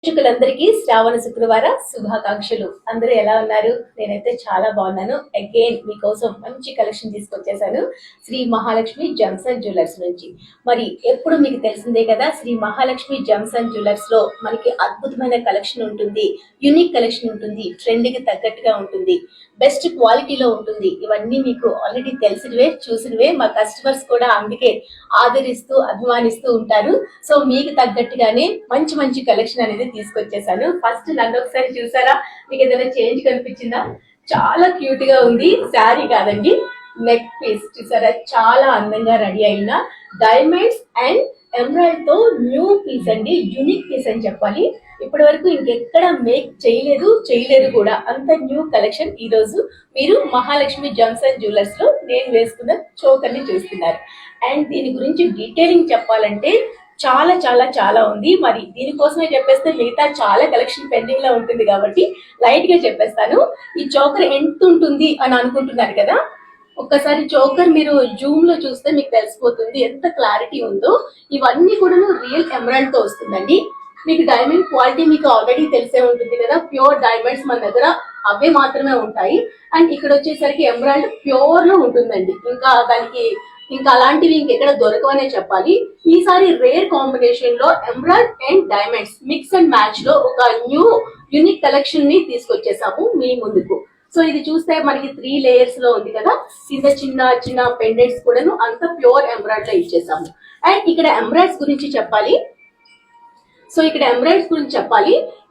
ప్రేక్షకులందరికీ శ్రావణ శుక్రవార శుభాకాంక్షలు. అందరూ ఎలా ఉన్నారు? నేనైతే చాలా బాగున్నాను. అగైన్ మీకోసం మంచి కలెక్షన్ తీసుకొచ్చేసాను Shri Mahalakshmi gems and jewellers నుంచి. మరి ఎప్పుడు మీకు తెలిసిందే కదా, Shri Mahalakshmi gems and jewellers లో మనకి అద్భుతమైన కలెక్షన్ ఉంటుంది, యూనిక్ కలెక్షన్ ఉంటుంది, ట్రెండ్ కి తగ్గట్టుగా ఉంటుంది, బెస్ట్ క్వాలిటీలో ఉంటుంది. ఇవన్నీ మీకు ఆల్రెడీ తెలిసినవే, చూసినవే. మా కస్టమర్స్ కూడా అందుకే ఆదరిస్తూ అభిమానిస్తూ ఉంటారు. సో మీకు తగ్గట్టుగానే మంచి మంచి కలెక్షన్ అనేది తీసుకొచ్చేసాను. ఫస్ట్ నన్ను ఒకసారి చూసారా? మీకు ఏదైనా చేంజ్ కనిపించిందా? చాలా క్యూట్ గా ఉంది. శారీ కాదండి, నెక్ పీస్ చూసారా? చాలా అందంగా రెడీ అయిన డైమండ్స్ అండ్ ఎమరాల్డ్ తో న్యూ పీస్ అండి, యూనిక్ పీస్ అని చెప్పాలి. ఇప్పటి వరకు ఇంకెక్కడ మేక్ చేయలేరు కూడా, అంత న్యూ కలెక్షన్. ఈ రోజు మీరు మహాలక్ష్మి జెమ్స్ అండ్ జ్యువెలర్స్ లో నేను వేసుకున్న చోకర్ ని చూస్తున్నారు. అండ్ దీని గురించి డీటెయిలింగ్ చెప్పాలంటే చాలా చాలా చాలా ఉంది. మరి దీనికోసమే చెప్పేస్తే మిగతా చాలా కలెక్షన్ పెండింగ్ లో ఉంటుంది కాబట్టి లైట్ గా చెప్పేస్తాను. ఈ చోకర్ ఎంత ఉంటుంది అని అనుకుంటున్నారు కదా, ఒక్కసారి చోకర్ మీరు జూమ్ లో చూస్తే మీకు తెలిసిపోతుంది ఎంత క్లారిటీ ఉందో. ఇవన్నీ కూడా రియల్ ఎమరాల్డ్ తో వస్తుందండి. మీకు డైమండ్ క్వాలిటీ మీకు ఆల్రెడీ తెలిసే ఉంటుంది కదా, ప్యూర్ డైమండ్స్ మన దగ్గర అవే మాత్రమే ఉంటాయి. అండ్ ఇక్కడ వచ్చేసరికి ఎమరాల్డ్ ప్యూర్ లో ఉంటుందండి. ఇంకా అలాంటివి ఇంకెక్కడ దొరకవనే చెప్పాలి. ఈసారి రేర్ కాంబినేషన్ లో emerald and diamonds mix and match లో ఒక న్యూ యూనిక్ కలెక్షన్ ని తీసుకొచ్చేసాము మీ ముందుకు. సో ఇది చూస్తే మనకి 3 లేయర్స్ లో ఉంది కదా, కింద చిన్న చిన్న పెండెంట్స్ కూడాను అంత ప్యూర్ ఎమరాల్డ్ లో ఇచ్చేసాము. అండ్ ఇక్కడ ఎమరాల్డ్స్ గురించి చెప్పాలి.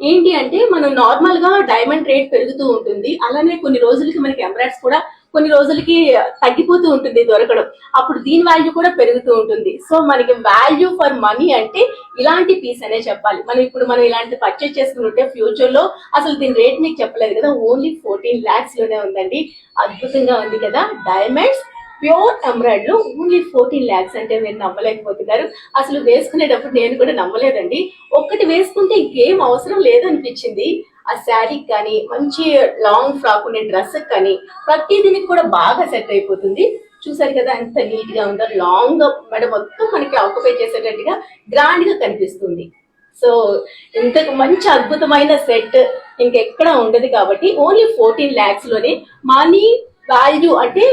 ఏంటి అంటే, మనం నార్మల్ గా డైమండ్ రేట్ పెరుగుతూ ఉంటుంది, అలానే కొన్ని రోజులకి మనకి ఎమరాల్డ్స్ కూడా కొన్ని రోజులకి తగ్గిపోతూ ఉంటుంది దొరకడం. అప్పుడు దీని వాల్యూ కూడా పెరుగుతూ ఉంటుంది. సో మనకి వాల్యూ ఫర్ మనీ అంటే ఇలాంటి పీస్ అనే చెప్పాలి. మనం ఇలాంటి పర్చేస్ చేసుకుంటే ఫ్యూచర్ లో అసలు దీని రేట్ మీకు చెప్పలేదు కదా, ఓన్లీ 14 lakhs లోనే ఉందండి. అద్భుతంగా ఉంది కదా. డైమండ్స్ ప్యూర్ ఎమరాల్డ్ లో ఓన్లీ 14 lakhs అంటే మీరు నమ్మలేకపోతున్నారు. అసలు వేసుకునేటప్పుడు నేను కూడా నమ్మలేదండి. ఒక్కటి వేసుకుంటే ఇంకేం అవసరం లేదనిపించింది. ఆ శారీకి కానీ, మంచి లాంగ్ ఫ్రాక్ ఉండే డ్రెస్ కానీ, ప్రతి దీనికి కూడా బాగా సెట్ అయిపోతుంది. చూసారు కదా ఎంత నీట్ గా ఉందో. లాంగ్ మెడ మొత్తం మనకి ఆక్యుపై చేసేటట్టుగా గ్రాండ్ గా కనిపిస్తుంది. సో ఇంతకు మంచి అద్భుతమైన సెట్ ఇంకెక్కడ ఉండదు కాబట్టి ఓన్లీ 14 lakhs లోనే మనీ వాల్యూ అంటే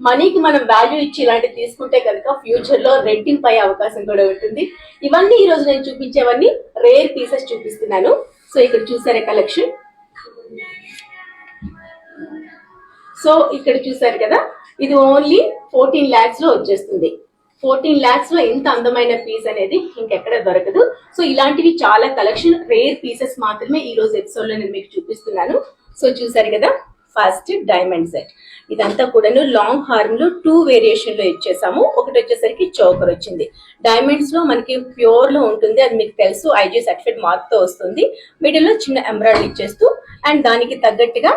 మనీకి మనం వాల్యూ ఇచ్చి ఇలాంటివి తీసుకుంటే కనుక ఫ్యూచర్ లో రెట్టింపు అయ్యే అవకాశం కూడా ఉంటుంది. ఇవన్నీ ఈ రోజు నేను చూపించేవన్నీ రేర్ పీసెస్ చూపిస్తున్నాను. సో ఇక్కడ చూసారే కలెక్షన్. సో ఇక్కడ చూసారు కదా, ఇది ఓన్లీ 14 lakhs లో వచ్చేస్తుంది. 14 lakhs లో ఇంత అందమైన పీస్ అనేది ఇంకెక్కడ దొరకదు. సో ఇలాంటివి చాలా కలెక్షన్, రేర్ పీసెస్ మాత్రమే ఈ రోజు ఎపిసోడ్ లో నేను మీకు చూపిస్తున్నాను. సో చూసారు కదా, ఫస్ట్ డైమండ్ సెట్. ఇదంతా కూడాను లాంగ్ హార్మ్ లో 2 వేరియేషన్ లో ఇచ్చేసాము. ఒకటి వచ్చేసరికి చోకర్ వచ్చింది. డైమండ్స్ లో మనకి ప్యూర్ లో ఉంటుంది, అది మీకు తెలుసు, ఐజీ సర్టిఫైడ్ మార్క్ తో వస్తుంది. మిడిల్ లో చిన్న ఎమరాల్డ్ ఇచ్చేస్తూ అండ్ దానికి తగ్గట్టుగా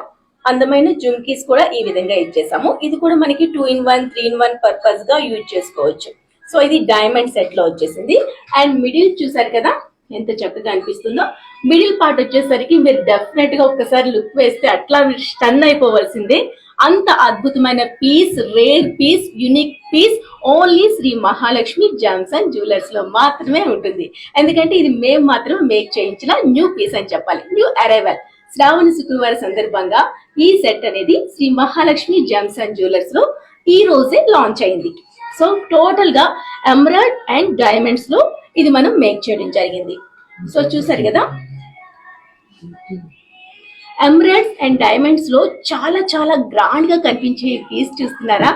అందమైన జుమ్కీస్ కూడా ఈ విధంగా ఇచ్చేసాము. ఇది కూడా మనకి 2-in-1 3-in-1 పర్పస్ గా యూజ్ చేసుకోవచ్చు. సో ఇది డైమండ్ సెట్ లో వచ్చేసింది. అండ్ మిడిల్ చూసారు కదా ఎంత చక్కగా అనిపిస్తుందో. మిడిల్ పార్ట్ వచ్చేసరికి మీరు డెఫినెట్ గా ఒక్కసారి లుక్ వేస్తే అట్లా మీరు స్టన్ అయిపోవలసిందే. అంత అద్భుతమైన piece, rare piece, unique piece only Shri Mahalakshmi gems and jewellers లో మాత్రమే ఉంటుంది. ఎందుకంటే ఇది మేము మాత్రమే మేక్ చేయించిన న్యూ పీస్ అని చెప్పాలి, న్యూ అరైవల్. శ్రావణ శుక్రవారం సందర్భంగా ఈ సెట్ అనేది Shri Mahalakshmi gems and jewellers లో ఈ రోజే లాంచ్ అయింది. సో టోటల్ గా ఎమరాల్డ్ అండ్ డైమండ్స్ లో ఇది మనం మేక్ చేయడం జరిగింది. సో చూసారు కదా, ఎమరాల్డ్స్ అండ్ డైమండ్స్ లో చాలా చాలా గ్రాండ్ గా కనిపించే పీస్ చూస్తున్నారా?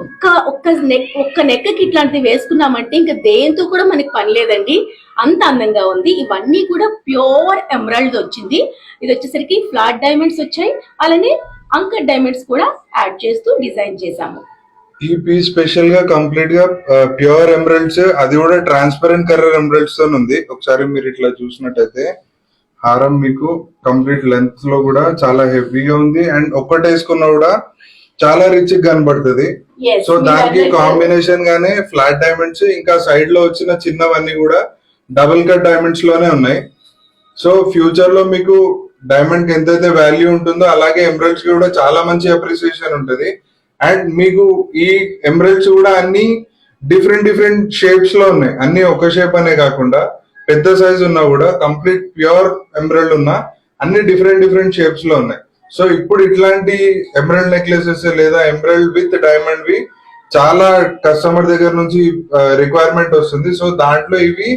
ఒక్క నెక్కకి ఇట్లాంటివి వేసుకున్నామంటే ఇంకా దేంతో కూడా మనకి పని లేదండి, అంత అందంగా ఉంది. ఇవన్నీ కూడా ప్యూర్ ఎమరాల్డ్ వచ్చింది. ఇది వచ్చేసరికి ఫ్లాట్ డైమండ్స్ వచ్చాయి, అలానే అంకర్ డైమండ్స్ కూడా యాడ్ చేస్తూ డిజైన్ చేసాము. ఈ పీస్ స్పెషల్ గా కంప్లీట్ గా ప్యూర్ ఎమరాల్డ్స్, అది కూడా ట్రాన్స్పరెంట్ కలర్ ఎమరాల్డ్స్ తో ఉంది. ఒకసారి మీరు ఇట్లా చూసినట్టయితే హారం మీకు కంప్లీట్ లెంత్ లో కూడా చాలా హెవీగా ఉంది. అండ్ ఒక్కటి వేసుకున్నా కూడా చాలా రిచ్ కనబడుతుంది. సో దానికి కాంబినేషన్ గానే ఫ్లాట్ డైమండ్స్, ఇంకా సైడ్ లో వచ్చిన చిన్నవన్నీ కూడా డబుల్ కట్ డైమండ్స్ లోనే ఉన్నాయి. సో ఫ్యూచర్ లో మీకు డైమండ్ కి ఎంతైతే వాల్యూ ఉంటుందో అలాగే ఎమరాల్డ్స్ కి కూడా చాలా మంచి అప్రిసియేషన్ ఉంటుంది. అండ్ మీకు ఈ ఎమరాల్డ్స్ కూడా అన్ని డిఫరెంట్ షేప్స్ లో ఉన్నాయి. అన్ని ఒక షేప్ అనే కాకుండా పెద్ద సైజ్ ఉన్నా కూడా కంప్లీట్ ప్యూర్ ఎమరల్డ్ ఉన్నా అన్ని డిఫరెంట్ డిఫరెంట్ షేప్స్ లో ఉన్నాయి. సో ఇప్పుడు ఇట్లాంటి ఎమరల్డ్ నెక్లెసెస్ లేదా ఎమరల్డ్ విత్ డైమండ్ వి చాలా కస్టమర్ దగ్గర నుంచి రిక్వైర్మెంట్ వస్తుంది. సో దాంట్లో ఇవి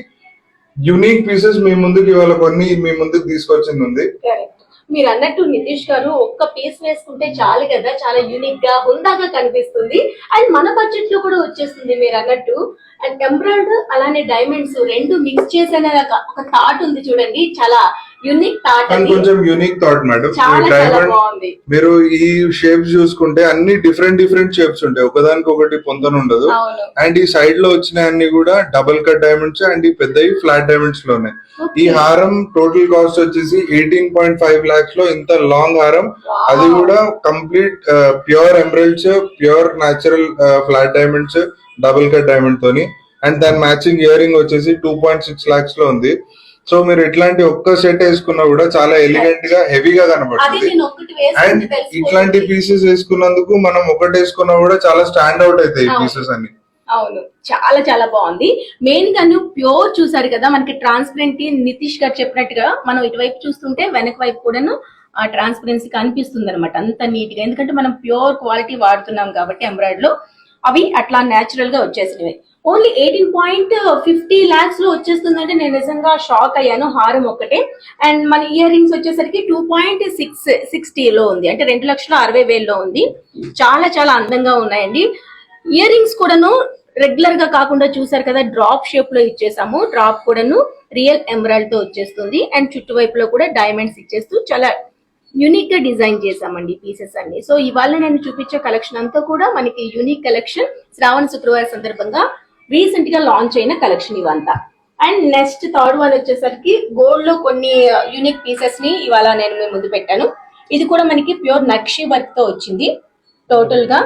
యూనిక్ పీసెస్ మీ ముందుకు ఇవాళ కొన్ని మీ ముందుకు తీసుకొచ్చింది ఉంది. Correct. మీరు అన్నట్టు నితీష్ గారు ఒక్క పీస్ వేసుకుంటే చాలు కదా, చాలా యూనిక్ గా హుందాగా కనిపిస్తుంది అండ్ మన బడ్జెట్ లో కూడా వచ్చేస్తుంది మీరు అన్నట్టు. అండ్ ఎమరాల్డ్ అలానే డైమండ్స్ రెండు మిక్స్ చేసిన ఒక థాట్ ఉంది చూడండి, చాలా యూనిక్ థాట్. అండ్ కొంచెం యూనిక్ థాట్ మేడం. చాలా చాలా డైమండ్ బాగుంది. మీరు ఈ షేప్స్ చూసుకుంటే అన్ని డిఫరెంట్ డిఫరెంట్ షేప్స్ ఉంటాయి, ఒకదానికి ఒకటి పొందన ఉండదు. అవును. అండ్ ఈ సైడ్ లో వచ్చిన అన్ని కూడా డబుల్ కట్ డైమండ్స్ అండ్ ఈ పెద్దవి ఫ్లాట్ డైమండ్స్ లో ఉన్నాయి. Okay. ఈ హారం టోటల్ కాస్ట్ వచ్చేసి 18.5 lakhs లో ఇంత లాంగ్ హారం, Wow. అది కూడా complete pure emeralds, pure natural flat diamonds, double cut diamond తోని. అండ్ దాని మ్యాచింగ్ ఇయర్ రింగ్ వచ్చేసి 2.6 lakhs లో ఉంది. సో మీరు ఇట్లాంటి ఒక్క సెట్ వేసుకున్నా కూడా చాలా ఎలిగెంట్ గా హెవీగా అది కనబడుతుంది. నేను ఒక్కటి అండ్ వేసుకుంటే ఇట్లాంటి తెలిసిపోతుంది. పీసెస్ వేసుకున్నందుకు మనం ఒకటి వేసుకున్నా కూడా చాలా స్టాండ్ అవుట్ అవుతాయి ఈ అవును. పీసెస్ అన్ని. అవును, చాలా చాలా బాగుంది. మెయిన్ గా నువ్వు ప్యూర్ చూసారు కదా, మనకి ట్రాన్స్పరెంట్ నితీష్ గారు చెప్పినట్టుగా మనం ఇటువైపు చూస్తుంటే వెనక వైపు కూడాను ఆ ట్రాన్స్పరెన్సీ కనిపిస్తుంది అనమాట, అంత నీట్ గా. ఎందుకంటే మనం ప్యూర్ క్వాలిటీ వాడుతున్నాం కాబట్టి ఎంబ్రాయిడరీ లో అవి అట్లా నేచురల్ గా వచ్చేసినవి. ఓన్లీ 18.50 lakhs లో వచ్చేస్తుందంటే నేను నిజంగా షాక్ అయ్యాను, హారం ఒక్కటే. అండ్ మన ఇయర్ రింగ్స్ వచ్చేసరికి 2.60 లో ఉంది, అంటే 2,60,000 ఉంది. చాలా చాలా అందంగా ఉన్నాయండి. ఇయర్ రింగ్స్ కూడాను రెగ్యులర్ గా కాకుండా చూసారు కదా, డ్రాప్ షేప్ లో ఇచ్చేసాము. డ్రాప్ కూడాను రియల్ ఎమరాల్డ్ తో వచ్చేస్తుంది అండ్ చుట్టువైపులో కూడా డైమండ్స్ ఇచ్చేస్తూ చాలా యూనిక్ గా డిజైన్ చేసామండి పీసెస్ అన్ని. సో ఇవాళ నేను చూపించే కలెక్షన్ అంతా కూడా మనకి యూనిక్ కలెక్షన్, శ్రావణ శుక్రవారం సందర్భంగా రీసెంట్ గా లాంచ్ అయిన కలెక్షన్ ఇవంతా. అండ్ నెక్స్ట్ థర్డ్ వన్ వచ్చేసరికి గోల్డ్ లో కొన్ని యూనిక్ పీసెస్ ని ఇవాళ నేను మీ ముందు పెట్టాను. ఇది కూడా మనకి ప్యూర్ నక్షి వర్క్ తో వచ్చింది. టోటల్ గా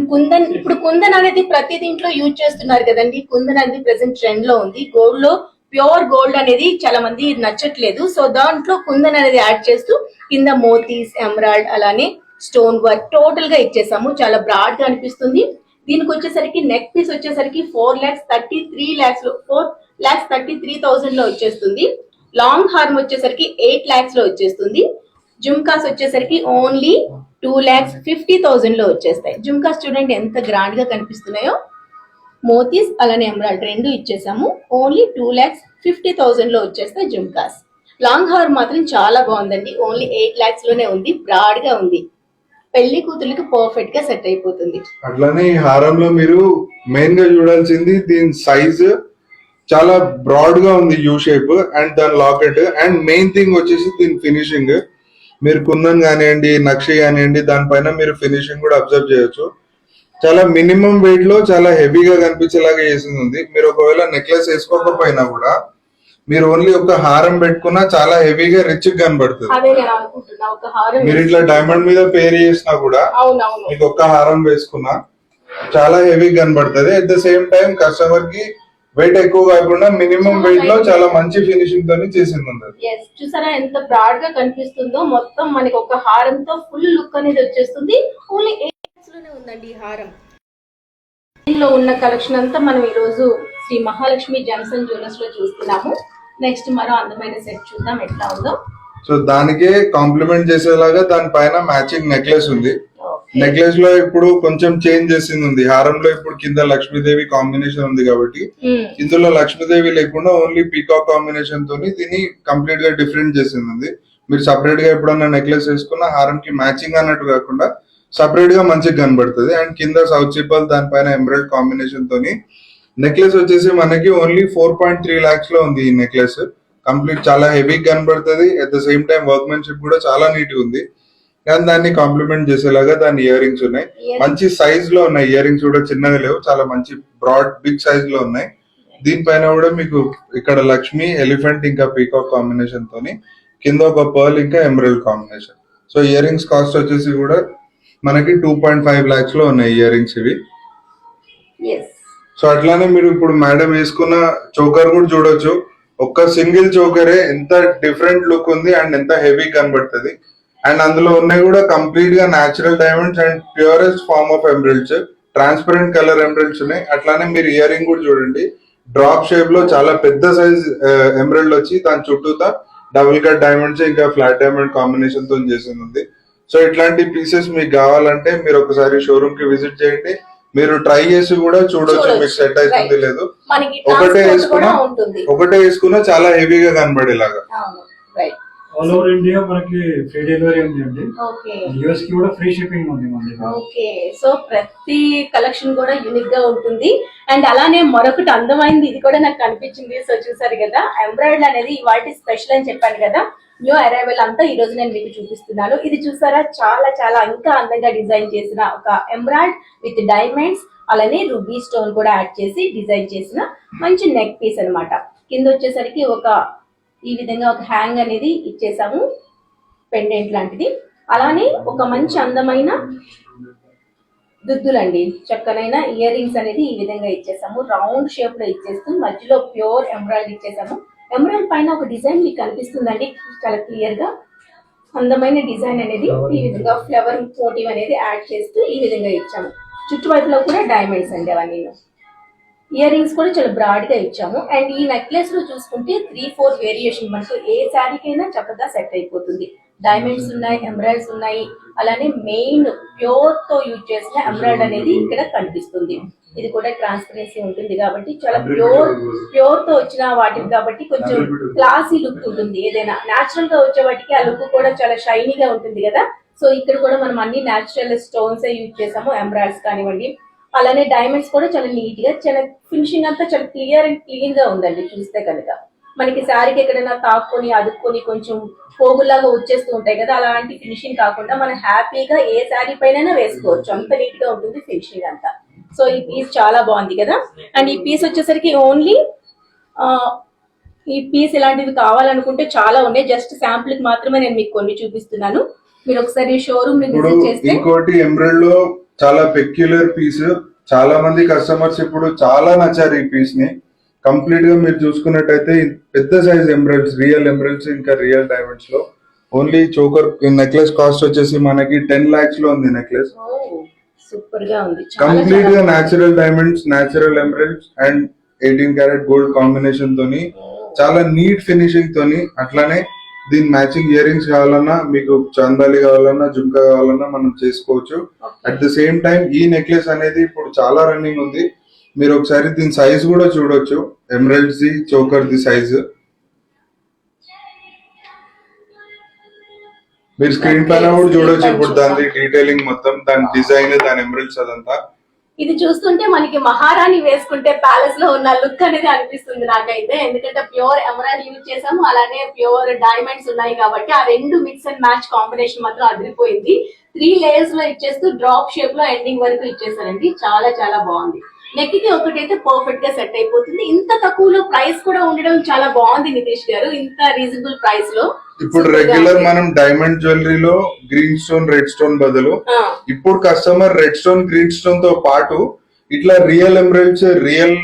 కుందన్ ఇప్పుడు కుందన్ అనేది ప్రతి దీంట్లో యూజ్ చేస్తున్నారు కదండి. కుందన్ అనేది ప్రెసెంట్ ట్రెండ్ లో ఉంది. గోల్డ్ లో ప్యూర్ గోల్డ్ అనేది చాలా మంది నచ్చట్లేదు, సో దాంట్లో కుందన్ అనేది యాడ్ చేస్తూ కింద మోతీస్, ఎమరాల్డ్ అలానే స్టోన్ వర్క్ టోటల్ గా ఇచ్చేసాము. చాలా బ్రాడ్ గా అనిపిస్తుంది. దీనికి వచ్చేసరికి నెక్ పీస్ వచ్చేసరికి 4,33,000 లో వచ్చేస్తుంది. లాంగ్ హార్మ్ వచ్చేసరికి 8 lakhs లో వచ్చేస్తుంది. జుమ్కాస్ వచ్చేసరికి ఓన్లీ 2,50,000 లో వచ్చేస్తాయి. జుమ్కాస్ చూడండి ఎంత గ్రాండ్ గా కనిపిస్తున్నాయో. మోతీస్ అలానే ఎమరాల్డ్ రెండు ఇచ్చేసాము. ఓన్లీ 2,50,000 లో వచ్చేస్తాయి జుమ్కాస్. లాంగ్ హార్ మాత్రం చాలా బాగుందండి, ఓన్లీ 8 lakhs లోనే ఉంది. బ్రాడ్ గా ఉంది, పెళ్లి కూతురికి పర్ఫెక్ట్ గా సెట్ అయిపోతుంది. అట్లానే ఈ హారంలో మీరు మెయిన్ గా చూడాల్సింది దీని సైజ్ చాలా బ్రాడ్ గా ఉంది, యూ షేప్. అండ్ దాని లాకెట్ అండ్ మెయిన్ థింగ్ వచ్చేసి దీని ఫినిషింగ్. మీరు కుందన్ కానివ్వండి, నక్షి కానివ్వండి, దానిపైన మీరు ఫినిషింగ్ కూడా అబ్జర్వ్ చేయొచ్చు. చాలా మినిమం వెయిట్ లో చాలా హెవీగా కనిపించేలాగా చేసింది ఉంది. మీరు ఒకవేళ నెక్లెస్ వేసుకోకపోయినా కూడా మీరు ఓన్లీ ఒక హారం పెట్టుకున్నా చాలా హెవీగా రిచ్ గా కనబడుతుంది. అదే నేను అనుకుంటున్నా, ఒక హారం మీరు ఇట్లా డైమండ్ మీద పేర్ చేసినా కూడా అవునవును మీకు ఒక్క హారం వేసుకున్నా చాలా హెవీగా కనబడుతుంది. At the same time customer కి వెయిట్ ఎక్కువ కాకుండా మినిమం వెయిట్ లో చాలా మంచి ఫినిషింగ్ తోని చేసింది ఉంది. ఎస్, చూసారా ఎంత బ్రాడ్ గా కనిపిస్తుందో. మొత్తం మనకి ఒక హారంతో ఫుల్ లుక్ అనేది వచ్చేస్తుంది. ఓన్లీ 8 lakhs లోనే ఉందండి ఈ హారం. దీనిలో ఉన్న కలెక్షన్ అంతా మనం ఈ రోజు శ్రీ మహాలక్ష్మి జెమ్స్ జ్యువెలర్స్ లో చూస్తున్నాము. నెక్స్ట్ మరో అందమైన సెట్ చూద్దాం ఎట్లా ఉందో. సో దానికే కాంప్లిమెంట్ చేసేలాగా దానిపైన మ్యాచింగ్ నెక్లెస్ ఉంది. Okay. నెక్లెస్ లో ఇప్పుడు కొంచెం చేంజ్ చేసింది ఉంది. హారంలో ఇప్పుడు కింద లక్ష్మీదేవి కాంబినేషన్ ఉంది కాబట్టి Hmm. ఇందులో లక్ష్మీదేవి లేకుండా ఓన్లీ పీకాక్ కాంబినేషన్ తోని దీన్ని కంప్లీట్ గా డిఫరెంట్ చేసింది ఉంది. మీరు సపరేట్ గా ఎప్పుడన్నా నెక్లెస్ వేసుకున్న హారం కి మ్యాచింగ్ అన్నట్టు కాకుండా సపరేట్ గా మంచిగా కనబడుతుంది. అండ్ కింద సౌత్ చిప్పల్ దానిపైన ఎమరాల్డ్ కాంబినేషన్ తోని నెక్లెస్ వచ్చేసి మనకి ఓన్లీ 4.3 lakhs లో ఉంది. ఈ నెక్లెస్ కంప్లీట్ చాలా హెవీ కనబడుతుంది. At the same time workmanship కూడా చాలా నీట్ ఉంది. కానీ దాన్ని కాంప్లిమెంట్ చేసేలాగా దాని ఇయర్ రింగ్స్ ఉన్నాయి. మంచి సైజ్ లో ఉన్నాయి. ఇయర్ రింగ్స్ కూడా చిన్నగా లేవు, చాలా మంచి బ్రాడ్ బిగ్ సైజ్ లో ఉన్నాయి. దీనిపైన కూడా మీకు ఇక్కడ లక్ష్మి, ఎలిఫెంట్ ఇంకా పీకాక్ కాంబినేషన్ తోని కింద ఒక పర్ల్ ఇంకా emerald combination. So ear rings cost వచ్చేసి కూడా మనకి 2.5 lakhs లో ఉన్నాయి ఇయర్ రింగ్స్ ఇవి. Yes. సో అట్లానే మీరు ఇప్పుడు మేడం వేసుకున్న చోకర్ కూడా చూడొచ్చు. ఒక్క సింగిల్ చోకరే ఎంత డిఫరెంట్ లుక్ ఉంది అండ్ ఎంత హెవీ కనబడుతుంది. అండ్ అందులో ఉన్నాయి కూడా కంప్లీట్ గా natural diamonds and purest form of emeralds, transparent colour emeralds ఉన్నాయి. అట్లానే మీరు ఇయర్ రింగ్ కూడా చూడండి, డ్రాప్ షేప్ లో చాలా పెద్ద సైజ్ ఎమరల్డ్ వచ్చి దాని చుట్టూతా డబుల్ కట్ డైమండ్స్ ఇంకా ఫ్లాట్ డైమండ్ కాంబినేషన్ తో చేసింది ఉంది. సో ఇట్లాంటి పీసెస్ మీకు కావాలంటే మీరు ఒకసారి షోరూమ్ కి విజిట్ చేయండి. మీరు ట్రై చేసి కూడా చూడొచ్చు మీకు సెట్ అవుతుంది లేదు. మనకి ఒకటే ట్రాన్స్పోర్ట్ కూడా వేసుకున్నా ఉంటుంది. ఒకటే వేసుకున్నా చాలా హెవీగా కనబడేలాగా. అవును, రైట్. ఆల్ ఓవర్ ఇండియా మనకి ఫ్రీ డెలివరీ ఉంది అండి. ఓకే, యూఎస్ కి కూడా ఫ్రీ షిప్పింగ్ ఉంది మన దగ్గర. ఓకే. సో ప్రతి కలెక్షన్ కూడా యూనిక్ గా ఉంటుంది. అండ్ అలానే మరొకటి అందమైంది, ఇది కూడా నాకు కనిపించింది. సో చూసారు కదా, ఎంబ్రాయిడరీ అనేది వాటి స్పెషల్ అని చెప్పాను కదా. న్యూ అరైవల్ అంతా ఈ రోజు నేను మీకు చూపిస్తున్నాను. ఇది చూసారా, చాలా చాలా ఇంకా అందంగా డిజైన్ చేసిన ఒక ఎంబ్రాయిడ్ విత్ డైమండ్స్, అలానే రూబీ స్టోన్ కూడా యాడ్ చేసి డిజైన్ చేసిన మంచి నెక్ పీస్ అన్నమాట. కింద వచ్చేసరికి ఒక ఈ విధంగా ఒక హ్యాంగ్ అనేది ఇచ్చేసాము, పెండెంట్ లాంటిది. అలానే ఒక మంచి అందమైన దుద్దులండి, చక్కనైన ఇయర్ రింగ్స్ అనేది ఈ విధంగా ఇచ్చేసాము. రౌండ్ షేప్ లో ఇచ్చేస్తూ మధ్యలో ప్యూర్ ఎంబ్రాయిడరీ ఇచ్చేసాము. ఎంబ్రాయిడరీ పైన ఒక డిజైన్ మీకు కనిపిస్తుందండి చాలా క్లియర్ గా. అందమైన డిజైన్ అనేది ఈ విధంగా ఫ్లవర్ మోటివ్ అనేది యాడ్ చేస్తూ ఈ విధంగా ఇచ్చాము. చుట్టువైపులో కూడా డైమండ్స్ అండి అవన్నీ. ఇయర్ రింగ్స్ కూడా చాలా బ్రాడ్ గా ఇచ్చాము. అండ్ ఈ నెక్లెస్ లో చూసుకుంటే 3-4 వేరియేషన్ మనకు ఏ శారీకైనా చక్కగా సెట్ అయిపోతుంది. డైమండ్స్ ఉన్నాయి, ఎంబ్రాయిడ్స్ ఉన్నాయి, అలానే మెయిన్ ప్యూర్ తో యూజ్ చేసిన ఎంబ్రాయిడ్ అనేది ఇక్కడ కనిపిస్తుంది. ఇది కూడా ట్రాన్స్పరెన్సీ ఉంటుంది కాబట్టి చాలా ప్యూర్ తో వచ్చిన వాటికి కాబట్టి కొంచెం క్లాసీ లుక్ ఉంటుంది. ఏదైనా నేచురల్ గా వచ్చే వాటికి ఆ లుక్ కూడా చాలా షైనీగా ఉంటుంది కదా. సో ఇక్కడ కూడా మనం అన్ని నేచురల్ స్టోన్స్ యూజ్ చేసాము, ఎంబ్రాయిడ్స్ కానివ్వండి. అలానే డైమండ్స్ కూడా చాలా నీట్ గా, చాలా ఫినిషింగ్ అంతా చాలా క్లియర్ అండ్ క్లీన్ గా ఉందండి. చూస్తే కనుక మనకి శారీకి ఎక్కడైనా తాక్కుని అదుక్కొని కొంచెం పోగులాగా వచ్చేస్తూ ఉంటాయి కదా, అలాంటి ఫినిషింగ్ కాకుండా మనం హ్యాపీగా ఏ శారీ పైన వేసుకోవచ్చు, అంత నీట్ గా ఉంటుంది ఫినిషింగ్ అంతా. సో ఈ పీస్ చాలా బాగుంది కదా. అండ్ ఈ పీస్ వచ్చేసరికి ఓన్లీ ఈ పీస్ ఇలాంటివి కావాలనుకుంటే చాలా ఉన్నాయి. జస్ట్ శాంపుల్ కి మాత్రమే నేను మీకు కొన్ని చూపిస్తున్నాను. మీరు ఒకసారి షోరూమ్ ని విజిట్ చేస్తే. ఇంకోటి ఎంబ్రాయిడరీ లో చాలా పెక్యులర్ పీస్, చాలా మంది కస్టమర్స్ ఇప్పుడు చాలా నచ్చారు ఈ పీస్ ని. కంప్లీట్ గా మీరు చూసుకున్నట్టయితే పెద్ద సైజ్ ఎంబ్రాయిడ్స్, రియల్ ఎంబ్రాయిడ్స్ ఇంకా రియల్ డైమండ్స్ లో ఓన్లీ చోకర్ నెక్లెస్ కాస్ట్ వచ్చేసి మనకి 10 lakhs లో ఉంది నెక్లెస్. సూపర్ గా ఉంది, కంప్లీట్ గా న్యాచురల్ డైమండ్స్, న్యాచురల్ ఎంబ్రాయిడ్స్ అండ్ 18 karat గోల్డ్ కాంబినేషన్ తోని చాలా నీట్ ఫినిషింగ్ తోని. అట్లానే దీని మ్యాచింగ్ ఇయర్ రింగ్స్ కావాలన్నా, మీకు చాందాలి కావాలన్నా, జుమ్కా కావాలన్నా మనం చేసుకోవచ్చు. అట్ ద సేమ్ టైం ఈ నెక్లెస్ అనేది ఇప్పుడు చాలా రన్నింగ్ ఉంది. మీరు ఒకసారి దీని సైజ్ కూడా చూడొచ్చు, emeralds the choker the size. మీరు స్క్రీన్ పైన కూడా చూడొచ్చు ఇప్పుడు దాని డీటెయిలింగ్ మొత్తం, దాని డిజైన్, దాని ఎమరల్డ్స్ అదంతా. ఇది చూస్తుంటే మనకి మహారాణి వేసుకుంటే ప్యాలెస్ లో ఉన్న లుక్ అనేది అనిపిస్తుంది నాకైతే. ఎందుకంటే ప్యూర్ ఎమరాల్డ్ యూజ్ చేసాము, అలానే ప్యూర్ డైమండ్స్ ఉన్నాయి కాబట్టి ఆ రెండు మిక్స్ అండ్ మ్యాచ్ కాంబినేషన్ మాత్రం అదిరిపోయింది. 3 layers లో ఇచ్చేస్తూ డ్రాప్ షేప్ లో ఎండింగ్ వరకు ఇచ్చేసారండి. చాలా చాలా బాగుంది. నెక్ కి ఒకటైతే పర్ఫెక్ట్ గా సెట్ అయిపోతుంది. ఇంత తక్కువలో ప్రైస్ కూడా ఉండడం చాలా బాగుంది నితీష్ గారు, ఇంత రీజనబుల్ ప్రైస్ లో. ఇప్పుడు రెగ్యులర్ మనం డైమండ్ జ్యువెలరీలో గ్రీన్ స్టోన్, రెడ్ స్టోన్ బదులు ఇప్పుడు customer red stone, green stone తో పాటు ఇట్లా రియల్ ఎమరల్డ్స్, రియల్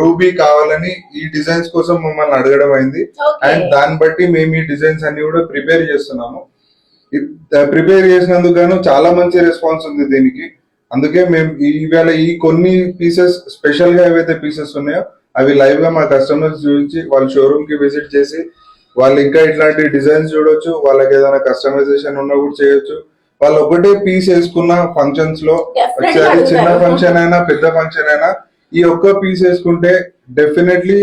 రూబీ కావాలని ఈ డిజైన్స్ కోసం మమ్మల్ని అడగడం అయింది. అండ్ దాన్ని బట్టి మేము ఈ డిజైన్స్ అన్ని కూడా ప్రిపేర్ చేస్తున్నాము. ప్రిపేర్ చేసినందుకు గాను చాలా మంచి రెస్పాన్స్ ఉంది దీనికి. అందుకే మేము ఈవేళ ఈ కొన్ని పీసెస్ స్పెషల్ గా ఏవైతే పీసెస్ ఉన్నాయో అవి లైవ్ గా మా కస్టమర్స్ చూపించి వాళ్ళ షోరూమ్ కి విజిట్ చేసి వాళ్ళు ఇంకా ఇట్లాంటి డిజైన్స్ చూడొచ్చు. వాళ్ళకి ఏదైనా కస్టమైజేషన్ ఉన్నా కూడా చేయొచ్చు. వాళ్ళు ఒకటే పీస్ వేసుకున్న ఫంక్షన్స్ లో, ఒకసారి చిన్న ఫంక్షన్ అయినా పెద్ద ఫంక్షన్ అయినా ఈ ఒక్క పీస్ వేసుకుంటే డెఫినెట్లీ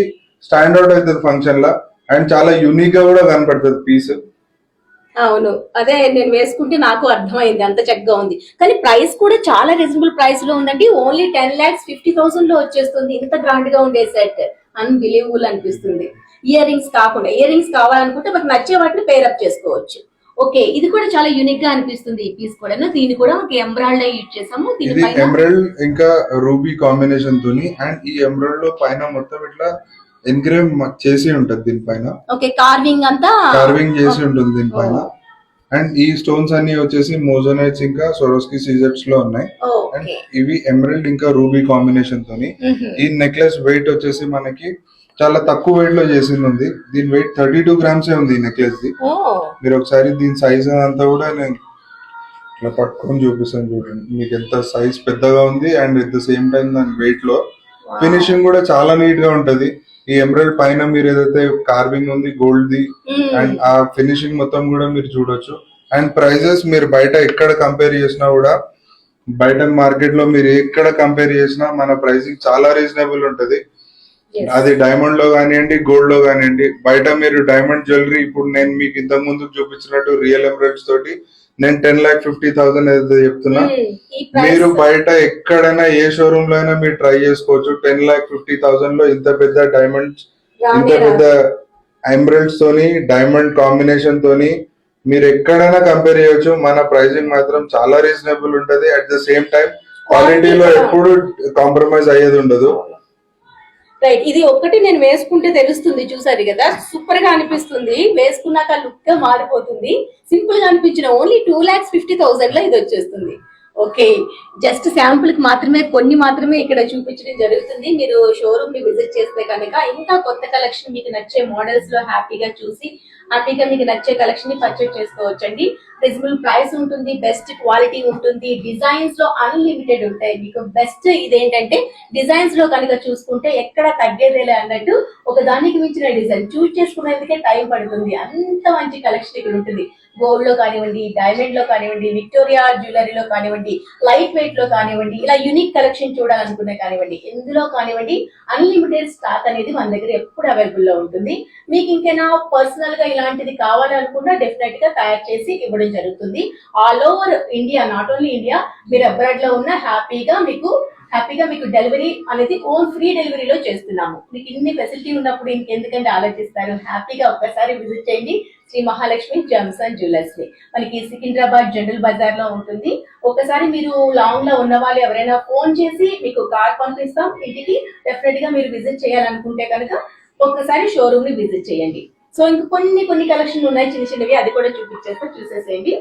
స్టాండ్ అవుట్ అవుతుంది ఫంక్షన్ లా. అండ్ చాలా యూనిక్ గా కూడా కనపడుతుంది పీస్. అవును, అదే నేను వేసుకుంటే నాకు అర్థమైంది, అంత చక్కగా ఉంది. కానీ ప్రైస్ కూడా చాలా రీజనబుల్ ప్రైస్ లో ఉందండి. ఓన్లీ 10,50,000 లో వచ్చేస్తుంది. ఇంత గ్రాండ్ గా ఉండే సెట్ అన్బిలీవబుల్ అనిపిస్తుంది. ఇయర్ రింగ్స్ కాకుండా, ఇయర్ రింగ్స్ కావాలనుకుంటే మనకు నచ్చే వాటిని పేరప్ చేసుకోవచ్చు. ఓకే, ఇది కూడా చాలా యూనిక్ గా అనిపిస్తుంది ఈ పీస్ కూడా. దీన్ని కూడా ఒక ఎమరాల్డ్ యూజ్ చేసాము. ఇది ఎమరాల్డ్ ఇంకా రూబీ కాంబినేషన్ తోని. అండ్ ఈ ఎమరాల్డ్ లో పైన మొత్తం ఇట్లా ఎన్గ్రేవ్ చేసి ఉంటది దీనిపైన. ఓకే, కార్వింగ్ అంతా కార్వింగ్ చేసి ఉంటుంది దీనిపైన. అండ్ ఈ స్టోన్స్ అన్ని వచ్చేసి మోజోనైట్స్ ఇంకా సొరోస్కి సీజర్స్ లో ఉన్నాయి. అండ్ ఇవి ఎమరాల్డ్ ఇంకా రూబీ కాంబినేషన్ తోని. ఈ నెక్లెస్ వెయిట్ వచ్చేసి మనకి చాలా తక్కువ వెయిట్ లో చేసింది ఉంది. దీని వెయిట్ 32 grams ఉంది ఈ నెక్లెస్ ది. మీరు ఒకసారి దీని సైజ్ అంతా కూడా నేను ఇట్లా పట్టుకొని చూపిస్తాను చూడండి. మీకు ఎంత సైజ్ పెద్దగా ఉంది and at the same time దాని వెయిట్ లో ఫినిషింగ్ కూడా చాలా నీట్ గా ఉంటది. ఈ ఎమరల్డ్ పైన మీరు ఏదైతే కార్వింగ్ ఉంది గోల్డ్ ది అండ్ ఆ ఫినిషింగ్ మొత్తం కూడా మీరు చూడొచ్చు. అండ్ ప్రైజెస్ మీరు బయట ఎక్కడ కంపేర్ చేసినా కూడా, బయట మార్కెట్ లో మీరు ఎక్కడ కంపేర్ చేసినా మన ప్రైసింగ్ చాలా రీజనబుల్ ఉంటది. అది డైమండ్ లో కానివ్వండి, గోల్డ్ లో కానివ్వండి. బయట మీరు డైమండ్ జ్యువెలరీ ఇప్పుడు నేను మీకు ఇంతకు ముందు చూపించినట్టు రియల్ ఎమరల్డ్స్ తోటి నేను 10,50,000 ఏదైతే చెప్తున్నా, మీరు బయట ఎక్కడైనా ఏ షోరూమ్ లో అయినా మీరు ట్రై చేసుకోవచ్చు. 10,50,000 లో ఇంత పెద్ద డైమండ్స్, ఇంత పెద్ద ఎమరల్డ్స్ తోని, డైమండ్ కాంబినేషన్ తోని మీరు ఎక్కడైనా కంపేర్ చేయొచ్చు. మన ప్రైసింగ్ మాత్రం చాలా రీజనబుల్ ఉంటది. అట్ ద సేమ్ టైం క్వాలిటీలో ఎప్పుడు కాంప్రమైజ్ అయ్యేది ఉండదు. రైట్, ఇది ఒక్కటి నేను వేసుకుంటే తెలుస్తుంది, చూసారు కదా, సూపర్ గా అనిపిస్తుంది. వేసుకున్నాక లుక్ గా మారిపోతుంది. సింపుల్ గా అనిపించిన ఓన్లీ 2,50,000 లో ఇది వచ్చేస్తుంది. ఓకే, జస్ట్ శాంపుల్ కి మాత్రమే కొన్ని మాత్రమే ఇక్కడ చూపించడం జరుగుతుంది. మీరు షోరూమ్ ని విజిట్ చేస్తే కనుక ఇంకా కొత్త కలెక్షన్ మీకు నచ్చే మోడల్స్ లో హ్యాపీగా చూసి హ్యాపీగా మీకు నచ్చే కలెక్షన్ ని పర్చేజ్ చేసుకోవచ్చండి. రీజనబుల్ ప్రైస్ ఉంటుంది, బెస్ట్ క్వాలిటీ ఉంటుంది, డిజైన్స్ లో అన్లిమిటెడ్ ఉంటాయి. మీకు బెస్ట్ ఇదేంటంటే డిజైన్స్ లో కనుక చూసుకుంటే ఎక్కడ తగ్గేదేలే అన్నట్టు ఒక దానికి మించిన డిజైన్ చూస్ చేసుకునేందుకే టైం పడుతుంది. అంత మంచి కలెక్షన్ ఇక్కడ ఉంటుంది. గోల్డ్ లో కానివ్వండి, డైమండ్ లో కానివ్వండి, విక్టోరియా జ్యువెలరీలో కానివ్వండి, లైట్ వెయిట్ లో కానివ్వండి, ఇలా యూనిక్ కలెక్షన్ చూడాలనుకునే కానివ్వండి, ఎందులో కానివ్వండి అన్లిమిటెడ్ స్టాక్ అనేది మన దగ్గర ఎప్పుడు అవైలబుల్ లో ఉంటుంది. మీకు ఇంకైనా పర్సనల్ గా ఇలాంటిది కావాలనుకున్నా డెఫినెట్ గా తయారు చేసి ఇవ్వడం జరుగుతుంది. All over India, not only India, మీరు అబ్రాడ్ లో ఉన్న హ్యాపీగా మీకు డెలివరీ అనేది ఓన్ ఫ్రీ డెలివరీలో చేస్తున్నాము. మీకు ఇన్ని ఫెసిలిటీ ఉన్నప్పుడు ఇంకెందుకంటే ఆలోచిస్తారు. హ్యాపీగా ఒక్కసారి విజిట్ చేయండి Shri Mahalakshmi gems and jewellers ని. మనకి సికింద్రాబాద్ జనరల్ బజార్ లో ఉంటుంది. ఒకసారి మీరు లాంగ్ లో ఉన్న వాళ్ళు ఎవరైనా ఫోన్ చేసి మీకు కార్ పంపిస్తాం ఇంటికి. డెఫినెట్ గా మీరు విజిట్ చేయాలనుకుంటే కనుక ఒక్కసారి షోరూమ్ ని విజిట్ చేయండి. సో ఇంకా కొన్ని కలెక్షన్ ఉన్నాయి చిన్న చిన్నవి, అది కూడా చూసేసేయండి.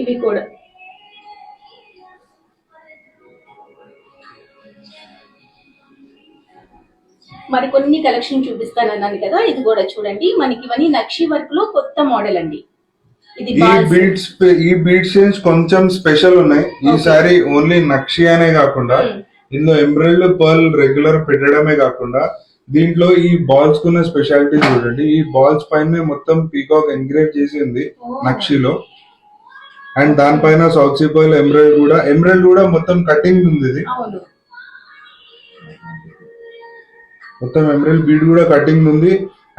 ఇవి కూడా మరికొన్ని కలెక్షన్ చూపిస్తానన్నాను కదా, ఇది కూడా చూడండి. మనకి ఇవన్నీ నక్షి వర్క్ లో కొత్త మోడల్ అండి. ఇది ఈ బీడ్స్ కొంచెం స్పెషల్ ఉన్నాయి ఈసారి. ఓన్లీ నక్షి అనే కాకుండా ఇందులో ఎమరల్డ్ పర్ల్ రెగ్యులర్ పెట్టడమే కాకుండా దీంట్లో ఈ బాల్స్ కున్న స్పెషాలిటీ చూడండి. ఈ బాల్స్ పైన మొత్తం పీకాక్ ఎంగ్రేవ్ చేసి ఉంది నక్షిలో. అండ్ దానిపైన సాక్సీ పర్ల్ ఎమరల్డ్ కూడా మొత్తం కటింగ్ ఉంది. ఇది మొత్తం ఎమరల్డ్ బీడ్ కూడా కటింగ్ ఉంది.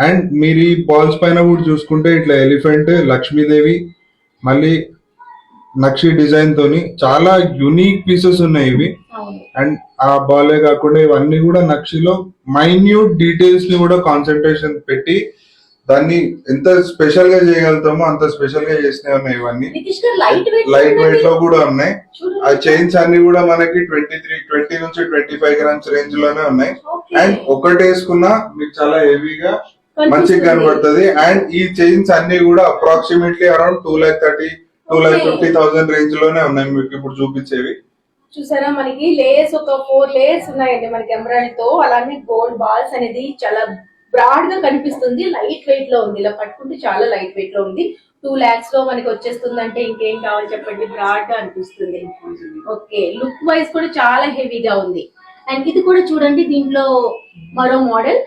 అండ్ మీరు ఈ బాల్స్ పైన కూడా చూసుకుంటే ఇట్లా ఎలిఫెంట్, లక్ష్మీదేవి, మళ్ళీ నక్షి డిజైన్ తోని చాలా యూనిక్ పీసెస్ ఉన్నాయి ఇవి. అండ్ ఆ బాలే కాకుండా ఇవన్నీ కూడా నక్షిలో మైన్యూట్ డీటెయిల్స్ ని కూడా కాన్సన్ట్రేషన్ పెట్టి దాన్ని ఎంత స్పెషల్ గా చేయగలుగుతామో అంత స్పెషల్ గా చేసినవి ఉన్నాయి. ఇవన్నీ లైట్ వెయిట్ లో కూడా ఉన్నాయి. ఆ చైన్స్ అన్ని కూడా మనకి 20 నుంచి 25 గ్రామ్స్ రేంజ్ లోనే ఉన్నాయి. అండ్ ఒకటి వేసుకున్నా మీకు చాలా హెవీగా మంచిగా కనబడుతుంది. అండ్ ఈ చైన్స్ అన్ని కూడా అప్రాక్సిమేట్లీ అరౌండ్ 2,30,000-2,50,000 రేంజ్ లోనే ఉన్నాయి మీకు ఇప్పుడు చూపించేవి. చూసారా, మనకి లేయర్స్ ఒక 4 లేయర్స్ ఉన్నాయండి మనకి ఎమరాల్డ్ తో. అలానే గోల్డ్ బాల్స్ అనేది చాలా బ్రాడ్ గా కనిపిస్తుంది. లైట్ వెయిట్ లో ఉంది, ఇలా పట్టుకుంటే చాలా లైట్ వెయిట్ లో ఉంది. 2 lakhs లో మనకి వచ్చేస్తుంది అంటే ఇంకేం కావాలి చెప్పండి, బ్రాడ్ గా అనిపిస్తుంది. ఓకే, లుక్ వైజ్ కూడా చాలా హెవీగా ఉంది. అండ్ ఇది కూడా చూడండి, దీంట్లో మరో మోడల్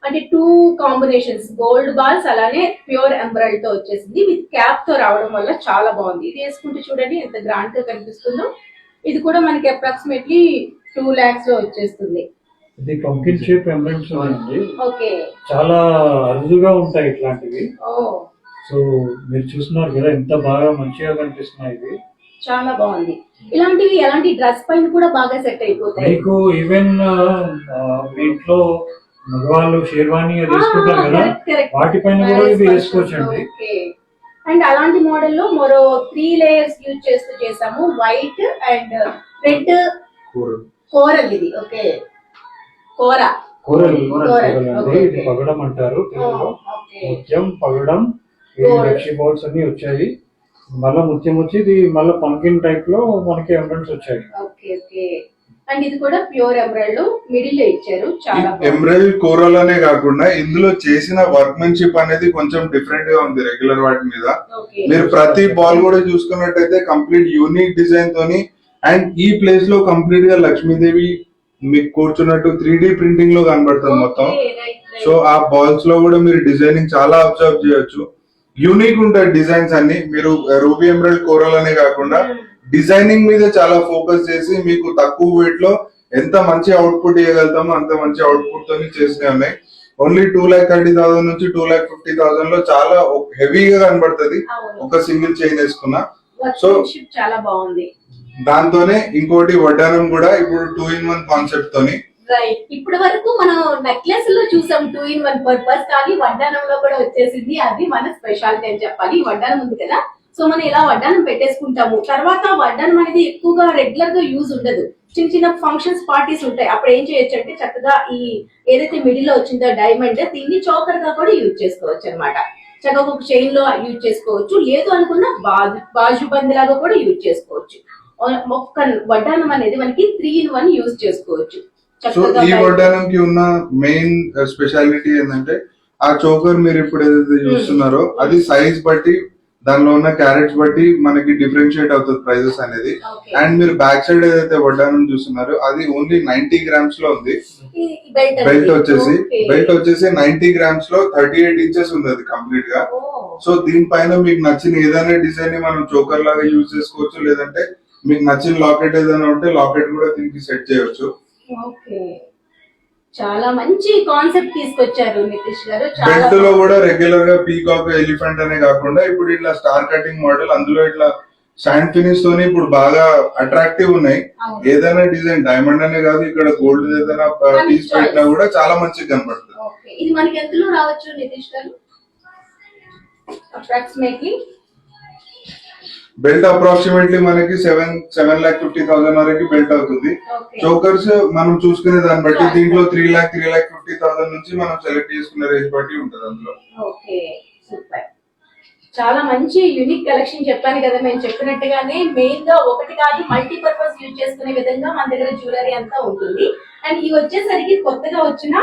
అంటే 2 కాంబినేషన్స్ గోల్డ్ బాల్స్ అలానే ప్యూర్ ఎమరాల్డ్ తో వచ్చేసింది. విత్ క్యాప్ తో రావడం వల్ల చాలా బాగుంది. ఇది వేసుకుంటే చూడండి ఎంత గ్రాండ్ గా కనిపిస్తుందో. ఇది కూడా మనకి అప్రాక్సిమేట్లీ 2 lakhs లో వచ్చేస్తుంది. ఇది పంకిన్ షేప్ ఎమరాల్డ్స్ అండి. ఓకే, చాలా అరుదుగా ఉంటాయి ఇట్లాంటివి. సో మీరు చూస్తున్నారు కదా ఎంత బాగా మంచిగా కనిపిస్తున్నాయి. ఇవి చాలా బాగుంది. ఇలాంటివి ఎలాంటి డ్రెస్ పైన కూడా బాగా సెట్ అయిపోతాయి. మీకు ఈవెన్ మీ ఇంట్లో మగవాళ్ళు షేర్వాణి వేసుకుంటారు కదా, వాటిపైన కూడా ఇది వేసుకోవచ్చండి. అండ్ అలాంటి మోడల్ లో మరో 3 layers యూజ్ చేస్తూ చేసాము. White and red coral. ఇది ఓకే, కోరల్ అంటే ఇది పగడం అంటారు. ముత్యం, పగడం, లక్షి బాల్స్ అన్ని వచ్చాయి. మళ్ళా ముత్యం వచ్చి ఇది మళ్ళీ పంకిన్ టైప్ లో మనకి ఎమరాల్డ్స్ వచ్చాయి. అండ్ ఇది కూడా ప్యూర్ ఎమరాల్డ్ మిడిల్ లో ఇచ్చారు. చాలా ఎమరాల్డ్ కోరల్ అనే కాకుండా ఇందులో చేసిన వర్క్మెన్షిప్ అనేది కొంచెం డిఫరెంట్ గా ఉంది రెగ్యులర్ వాటి మీద. మీరు ప్రతి బాల్ కూడా చూసుకున్నట్టయితే కంప్లీట్ యూనిక్ డిజైన్ తోని అండ్ ఈ ప్లేస్ లో కంప్లీట్ గా లక్ష్మీదేవి మీకు కూర్చున్నట్టు 3D ప్రింటింగ్ లో కనబడుతుంది మొత్తం. సో ఆ బాల్స్ లో కూడా మీరు డిజైనింగ్ చాలా అబ్జర్వ్ చేయొచ్చు. యూనిక్ ఉంటాయి డిజైన్స్ అన్ని. మీరు రూబీ ఎమరల్డ్ కోరల్ అనే కాకుండా డిజైనింగ్ మీద చాలా ఫోకస్ చేసి మీకు తక్కువ వెయిట్ లో ఎంత మంచి అవుట్పుట్ ఇవ్వగలుగుతామో అంత మంచి అవుట్పుట్ తోని చేసినవి ఉన్నాయి. ఓన్లీ 2,30,000 నుంచి 2,50,000 లో చాలా హెవీగా కనబడుతుంది ఒక సింగిల్ చైన్ వేసుకున్నా. సో చాలా బాగుంది. దాంతోనే ఇంకోటి వడ్డానం కూడా ఇప్పుడు 2-in-1 కాన్సెప్ట్ తోని. రైట్, ఇప్పటి వరకు మనం నెక్లెస్ లో చూసాం 2-in-1 పర్పస్, కానీ వడ్డానంలో కూడా వచ్చేసింది. అది మన స్పెషాలిటీ అని చెప్పాలి. ఈ వడ్డానం ఉంది కదా, సో మనం ఇలా వడ్డానం పెట్టేసుకుంటాము. తర్వాత వడ్డానం అనేది ఎక్కువగా రెగ్యులర్ గా యూజ్ ఉండదు. చిన్న చిన్న ఫంక్షన్స్ పార్టీస్ ఉంటాయి, అప్పుడు ఏం చేయొచ్చు అంటే చక్కగా ఈ ఏదైతే మిడిల్ లో వచ్చిందో డైమండ్, దీన్ని చోకర్ గా కూడా యూజ్ చేసుకోవచ్చు అనమాట. చక్కగా ఒక చైన్ లో యూజ్ చేసుకోవచ్చు, లేదు అనుకున్న బాజుబంద్ లాగా కూడా యూజ్ చేసుకోవచ్చు. ఒక్క వడ్డానం అనేది మనకి 3-in-1 యూజ్ చేసుకోవచ్చు. సో ఈ వడ్డానంకి ఉన్న మెయిన్ స్పెషాలిటీ ఏంటంటే ఆ చోకర్ మీరు ఇప్పుడు ఏదైతే చూస్తున్నారో అది సైజ్ బట్టి దానిలో ఉన్న క్యారెట్స్ బట్టి మనకి డిఫరెన్షియేట్ అవుతుంది ప్రైజెస్ అనేది. అండ్ మీరు బ్యాక్ సైడ్ ఏదైతే వడ్డానం చూస్తున్నారో అది ఓన్లీ 90 గ్రామ్స్ లో ఉంది. బెల్ట్ వచ్చేసి 90 గ్రామ్స్ లో 38 ఇంచెస్ ఉంది అది కంప్లీట్ గా. సో దీనిపైన మీకు నచ్చిన ఏదైనా డిజైన్ ని మనం చోకర్ లాగా యూజ్ చేసుకోవచ్చు, లేదంటే మీకు నచ్చిన లాకెట్ ఏదైనా ఉంటే లాకెట్ కూడా దీనికి సెట్ చేయవచ్చు. ఓకే, చాలా మంచి కాన్సెప్ట్ తీసుకొచ్చారు నితీష్ గారు. బెల్ట్ లో కూడా రెగ్యులర్ గా పీకాక్, ఎలిఫెంట్ అనే కాకుండా ఇప్పుడు ఇట్లా స్టార్ కటింగ్ మోడల్, అందులో ఇట్లా శాండ్ ఫినిష్ తోని ఇప్పుడు బాగా అట్రాక్టివ్ ఉన్నాయి. ఏదైనా డిజైన్ డైమండ్ అనే కాదు, ఇక్కడ గోల్డ్ ఏదైనా పీస్ పెట్టినా కూడా చాలా మంచిగా కనబడుతుంది. ఇది మనకి ఎంతలో రావచ్చు నితీష్ గారు? అప్రాక్సిమేట్లీ బెల్ట్ అప్రాక్సిమేట్లీ మనకి 7,50,000 వరకు బెల్ట్ అవుతుంది. చోకర్స్ మనం చూసుకునే దాన్ని బట్టి దీంట్లో 3,50,000 నుంచి మనం సెలెక్ట్ చేసుకునే రేంజ్ బట్టి ఉంటుంది అందులో. Okay, super. చాలా మంచి యూనిక్ కలెక్షన్ చెప్పాను కదా, మేము చెప్పినట్టుగానే మెయిన్ గా ఒకటి కాదు మల్టీపర్పస్ యూజ్ చేసుకునే విధంగా మన దగ్గర జ్యువెలరీ అంతా ఉంటుంది. అండ్ ఇవి వచ్చేసరికి కొత్తగా వచ్చిన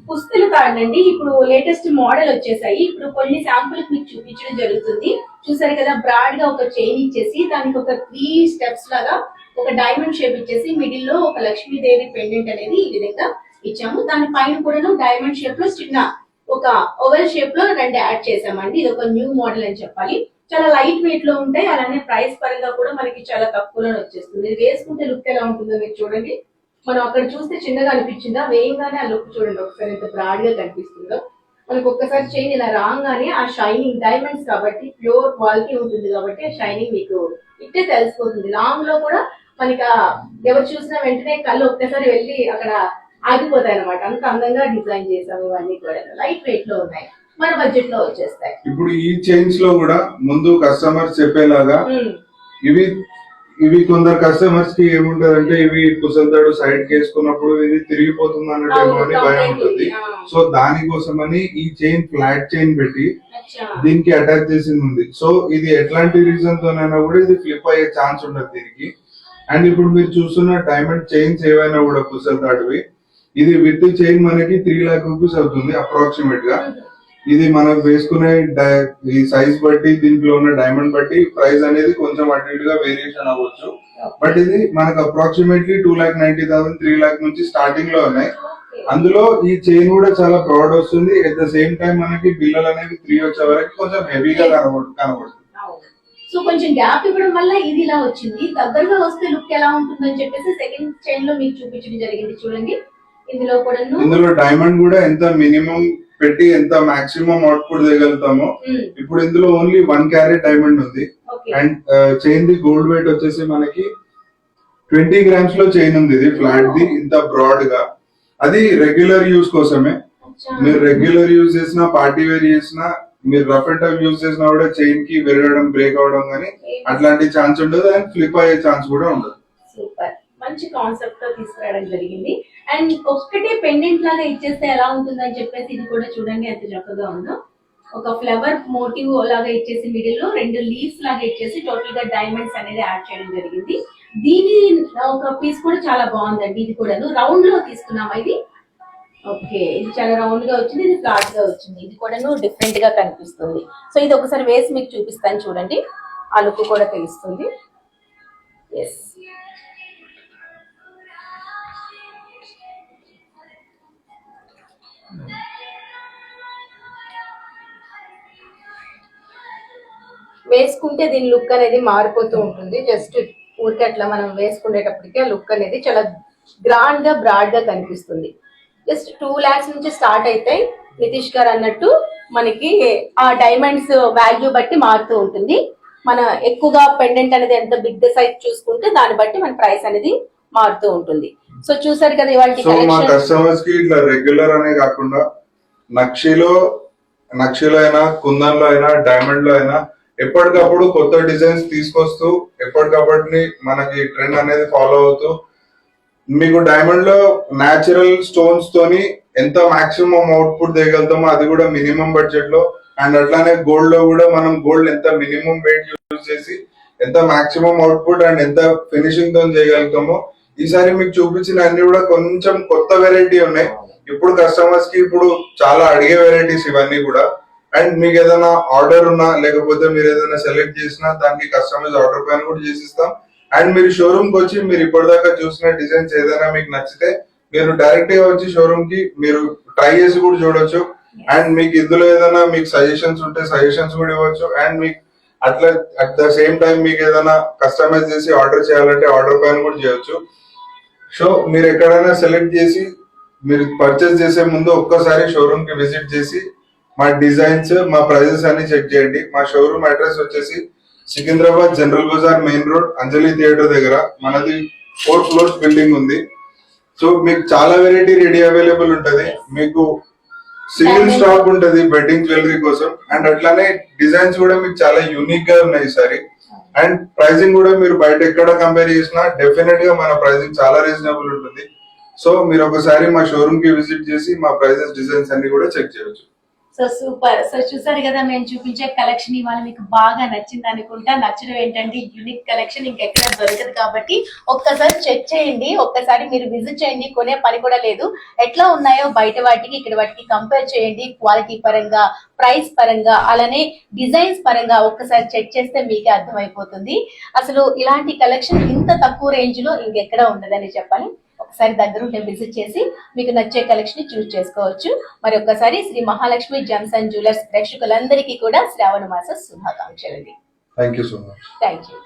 పుస్తలు కాదండి, ఇప్పుడు లేటెస్ట్ మోడల్ వచ్చేసాయి. ఇప్పుడు కొన్ని శాంపుల్స్ మీకు చూపించడం జరుగుతుంది. చూసారు కదా, బ్రాడ్ గా ఒక చైన్ ఇచ్చేసి దానికి ఒక 3 స్టెప్స్ లాగా ఒక డైమండ్ షేప్ ఇచ్చేసి మిడిల్ లో ఒక లక్ష్మీదేవి పెండెంట్ అనేది ఈ విధంగా ఇచ్చాము. దాని పైన కూడా డైమండ్ షేప్ లో చిన్న ఒక ఓవెల్ షేప్ లో 2 యాడ్ చేసామండి. ఇది ఒక న్యూ మోడల్ అని చెప్పాలి. చాలా లైట్ వెయిట్ లో ఉంటాయి, అలానే ప్రైస్ పరంగా కూడా మనకి చాలా తక్కువలో వచ్చేస్తుంది. ఇది వేసుకుంటే లుక్ ఎలా ఉంటుందో మీరు చూడండి. మనం అక్కడ చూస్తే చిన్నగా అనిపించిందా, వేయంగానే ఆ లుక్ చూడండి ఒకసారి ఎంత బ్రాడ్ గా కనిపిస్తుందో. మనకు ఒక్కసారి చైన్ ఇలా రాగానే ఆ షైనింగ్ డైమండ్స్ కాబట్టి ప్యూర్ క్వాలిటీ ఉంటుంది కాబట్టి ఆ షైనింగ్ మీకు ఇట్టే తెలిసిపోతుంది. లాంగ్ లో కూడా మనకి ఎవరు చూసినా వెంటనే కళ్ళు ఒక్కసారి వెళ్ళి అక్కడ ఆగిపోతాయి అనమాట. అంత అందంగా డిజైన్ చేసాము. ఇవన్నీ కూడా లైట్ వెయిట్ లో ఉన్నాయి, మన బడ్జెట్ లో వచ్చేస్తాయి. ఇప్పుడు ఈ చైన్స్ లో కూడా ముందు కస్టమర్స్ చెప్పేలాగా ఇవి కొందరు కస్టమర్స్ కి ఏముంటదంటే ఇవి పుసల్తాడు సైడ్ కి వేసుకున్నప్పుడు ఇది తిరిగిపోతుంది అన్నట్టు అని భయం ఉంటుంది. సో దానికోసమని ఈ చైన్ ఫ్లాట్ చైన్ పెట్టి దీనికి అటాచ్ చేసింది ఉంది. సో ఇది ఎట్లాంటి రీజన్ తోనైనా కూడా ఇది ఫ్లిప్ అయ్యే ఛాన్స్ ఉండదు దీనికి. అండ్ ఇప్పుడు మీరు చూస్తున్న డైమండ్ చైన్స్ ఏవైనా కూడా పుసల్తాడువి, ఇది విత్ చైన్ మనకి 3 లాక్ రూపీస్ అవుతుంది అప్రాక్సిమేట్ గా. ఇది మనం వేసుకునే ఈ సైజ్ బట్టి దీంట్లో ఉన్న డైమండ్ బట్టి ప్రైస్ అనేది కొంచెం అటు ఇటుగా వేరియేషన్ అవ్వచ్చు. బట్ ఇది మనకు అప్రాక్సిమేట్లీ 2,90,000 3 లాక్ నుంచి స్టార్టింగ్ లో ఉన్నాయి. అందులో ఈ చైన్ కూడా చాలా బ్రాడ్ వస్తుంది. అట్ ద సేమ్ టైం మనకి బిల్లలు అనేవి 3 వచ్చే వరకు కొంచెం హెవీగా కనబడుతుంది. సో కొంచెం గ్యాప్ ఇవ్వడం వల్ల ఇది ఇలా వచ్చింది. దగ్గరగా వస్తే లుక్ ఎలా ఉంటుందని చెప్పేసి సెకండ్ చైన్ లో మీకు చూపించడం జరిగింది. చూడండి, ఇందులో డైమండ్ కూడా ఎంత మినిమం పెట్టి ఎంత మాక్సిమం అవుట్పుట్ చేయగలుగుతామో. ఇప్పుడు ఇందులో ఓన్లీ 1 క్యారెట్ డైమండ్ ఉంది. And chain the gold weight వచ్చేసి మనకి 20 గ్రామ్స్ లో చైన్ ఉంది. ఇది ఫ్లాట్ ది ఇంత బ్రాడ్ గా. అది రెగ్యులర్ యూజ్ కోసమే. మీరు రెగ్యులర్ యూజ్ చేసినా పార్టీ వేర్ చేసినా మీరు రఫ్ అండ్ టఫ్ యూజ్ చేసినా కూడా చైన్ కి విరగడం బ్రేక్ అవడం కానీ అట్లాంటి ఛాన్స్ ఉండదు. అండ్ ఫ్లిప్ అయ్యే ఛాన్స్ కూడా ఉండదు. సూపర్, మంచి కాన్సెప్ట్ తో తీసుకురావడం జరిగింది. అండ్ ఒక్కటే పెండెంట్ లాగా ఇచ్చేస్తే ఎలా ఉంటుందని చెప్పేసి ఇది కూడా చూడండి ఎంత చక్కగా ఉందో. ఒక ఫ్లవర్ మోటివ్ లాగా ఇచ్చేసి మిడిల్ లో 2 లీవ్స్ లాగా ఇచ్చేసి టోటల్ గా డైమండ్స్ అనేది యాడ్ చేయడం జరిగింది. దీని ఒక పీస్ కూడా చాలా బాగుందండి. ఇది కూడా రౌండ్ లో తీసుకున్నామా ఇది? ఓకే, ఇది చాలా రౌండ్ గా వచ్చింది, ఇది ఫ్లాట్ గా వచ్చింది. ఇది కూడా డిఫరెంట్ గా కనిపిస్తుంది. సో ఇది ఒకసారి వేసి మీకు చూపిస్తాను చూడండి, ఆ లుక్ కూడా తెలుస్తుంది. ఎస్, వేసుకుంటే దీని లుక్ అనేది మారిపోతూ ఉంటుంది. జస్ట్ ఊరికే అట్లా మనం వేసుకునేటప్పటికి ఆ లుక్ అనేది చాలా గ్రాండ్ గా బ్రాడ్ గా కనిపిస్తుంది. జస్ట్ 2 lakhs నుంచి స్టార్ట్ అయితే నితీష్ గారు అన్నట్టు మనకి ఆ డైమండ్స్ వాల్యూ బట్టి మారుతూ ఉంటుంది. మన ఎక్కువగా పెండెంట్ అనేది ఎంత బిగ్ సైజ్ చూసుకుంటే దాన్ని బట్టి మన ప్రైస్ అనేది మారుతూ ఉంటుంది. సో చూసారు కదా ఇవాళ సో మా కలెక్షన్. కస్టమర్స్ కి ఇట్లా రెగ్యులర్ అనే కాకుండా నక్షిలో అయినా, కుందన్ లో అయినా, డైమండ్ లో అయినా ఎప్పటికప్పుడు కొత్త డిజైన్స్ తీసుకొస్తూ ఎప్పటికప్పటిని మనకి ట్రెండ్ అనేది ఫాలో అవుతూ మీకు డైమండ్ లో న్యాచురల్ స్టోన్స్ తోని ఎంత మాక్సిమం అవుట్పుట్ తీయగలుగుతామో అది కూడా మినిమం బడ్జెట్ లో, అండ్ అట్లానే గోల్డ్ లో కూడా మనం గోల్డ్ ఎంత మినిమం వెయిట్ యూజ్ చేసి ఎంత మాక్సిమం అవుట్పుట్ అండ్ ఎంత ఫినిషింగ్ తో చేయగలుగుతామో ఈసారి మీకు చూపించిన అన్ని కూడా కొంచెం కొత్త వెరైటీ ఉన్నాయి. ఇప్పుడు కస్టమర్స్ కి ఇప్పుడు చాలా అడిగే వెరైటీస్ ఇవన్నీ కూడా. అండ్ మీకు ఏదైనా ఆర్డర్ ఉన్నా లేకపోతే మీరు ఏదైనా సెలెక్ట్ చేసినా దానికి కస్టమైజ్ ఆర్డర్ పైన కూడా చేసిస్తాం. అండ్ మీరు షోరూమ్ కి వచ్చి మీరు ఇప్పటిదాకా చూసిన డిజైన్స్ ఏదైనా మీకు నచ్చితే మీరు డైరెక్ట్ గా వచ్చి షోరూమ్ కి మీరు ట్రై చేసి కూడా చూడొచ్చు. అండ్ మీకు ఇందులో ఏదైనా మీకు సజెషన్స్ ఉంటే సజెషన్స్ కూడా ఇవ్వచ్చు. అండ్ మీకు అట్లా అట్ ద సేమ్ టైం మీకు ఏదైనా కస్టమైజ్ చేసి ఆర్డర్ చేయాలంటే ఆర్డర్ పైన కూడా చేయొచ్చు. సో మీరు ఎక్కడైనా సెలెక్ట్ చేసి మీరు పర్చేస్ చేసే ముందు ఒక్కసారి షోరూమ్ కి విజిట్ చేసి మా డిజైన్స్, మా ప్రైజెస్ అన్ని చెక్ చేయండి. మా షోరూమ్ అడ్రస్ వచ్చేసి Secunderabad general Bazaar main road Anjali theatre దగ్గర మనది 4th floor బిల్డింగ్ ఉంది. సో మీకు చాలా వెరైటీ రెడీ అవైలబుల్ ఉంటది. మీకు సింగిల్ స్టాక్ ఉంటది వెడ్డింగ్ జ్యువెలరీ కోసం. అండ్ అట్లానే డిజైన్స్ కూడా మీకు చాలా యూనిక్ గా ఉన్నాయి ఈసారి. అండ్ ప్రైసింగ్ కూడా మీరు బయట ఎక్కడ కంపేర్ చేసినా డెఫినెట్ గా మన ప్రైసింగ్ చాలా రీజనబుల్ ఉంటుంది. సో మీరు ఒకసారి మా షోరూమ్ కి విజిట్ చేసి మా ప్రైజెస్, డిజైన్స్ అన్ని కూడా చెక్ చేయొచ్చు. So super. సో చూసారు కదా మేము చూపించే కలెక్షన్ ఇవాళ మీకు బాగా నచ్చింది అనుకుంటా. నచ్చడం ఏంటంటే యూనిక్ కలెక్షన్ ఇంకెక్కడ దొరకదు కాబట్టి ఒక్కసారి చెక్ చేయండి, ఒక్కసారి మీరు విజిట్ చేయండి. కొనే పని కూడా లేదు. ఎట్లా ఉన్నాయో బయట వాటికి ఇక్కడ వాటికి కంపేర్ చేయండి. క్వాలిటీ పరంగా, ప్రైస్ పరంగా, అలానే డిజైన్స్ పరంగా ఒక్కసారి చెక్ చేస్తే మీకే అర్థమైపోతుంది. అసలు ఇలాంటి కలెక్షన్ ఇంత తక్కువ రేంజ్ లో ఇంకెక్కడ ఉండదని చెప్పాలి. ఒకసారి దగ్గరుంటే విజిట్ చేసి మీకు నచ్చే కలెక్షన్ చూస్ చేసుకోవచ్చు. మరి ఒక్కసారి Shri Mahalakshmi gems and jewellers ప్రేక్షకులందరికీ కూడా శ్రావణ మాస శుభాకాంక్షలు. Thank you so much. Thank you.